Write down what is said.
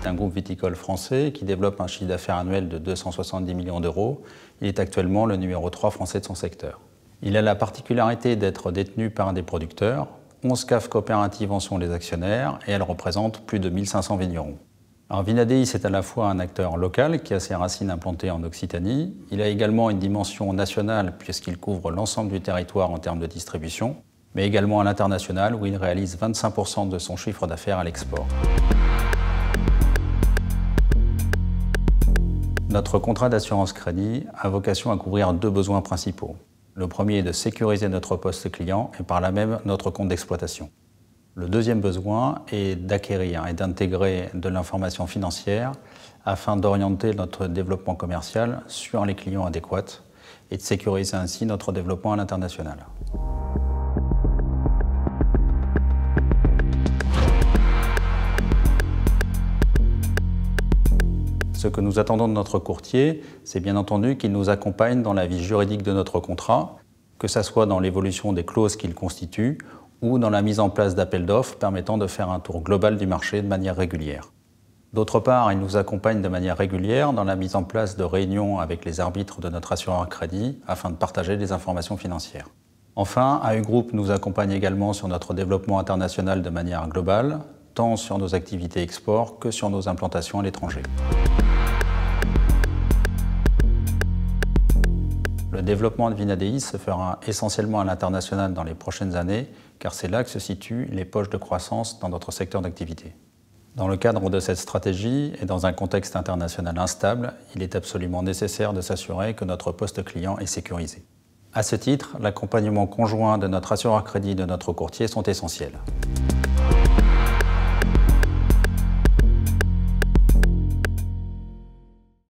est un groupe viticole français qui développe un chiffre d'affaires annuel de 270 millions d'euros. Il est actuellement le numéro 3 français de son secteur. Il a la particularité d'être détenu par un des producteurs. 11 caves coopératives en sont les actionnaires et elles représentent plus de 1500 vignerons. Alors Vinadis est à la fois un acteur local qui a ses racines implantées en Occitanie. Il a également une dimension nationale puisqu'il couvre l'ensemble du territoire en termes de distribution, mais également à l'international où il réalise 25% de son chiffre d'affaires à l'export. Notre contrat d'assurance crédit a vocation à couvrir deux besoins principaux. Le premier est de sécuriser notre poste client et par là même notre compte d'exploitation. Le deuxième besoin est d'acquérir et d'intégrer de l'information financière afin d'orienter notre développement commercial sur les clients adéquats et de sécuriser ainsi notre développement à l'international. Ce que nous attendons de notre courtier, c'est bien entendu qu'il nous accompagne dans la vie juridique de notre contrat, que ce soit dans l'évolution des clauses qu'il constitue ou dans la mise en place d'appels d'offres permettant de faire un tour global du marché de manière régulière. D'autre part, il nous accompagne de manière régulière dans la mise en place de réunions avec les arbitres de notre assureur crédit afin de partager des informations financières. Enfin, AU Group nous accompagne également sur notre développement international de manière globale, tant sur nos activités export que sur nos implantations à l'étranger. Le développement de Vinadis se fera essentiellement à l'international dans les prochaines années, car c'est là que se situent les poches de croissance dans notre secteur d'activité. Dans le cadre de cette stratégie et dans un contexte international instable, il est absolument nécessaire de s'assurer que notre poste client est sécurisé. À ce titre, l'accompagnement conjoint de notre assureur crédit et de notre courtier sont essentiels.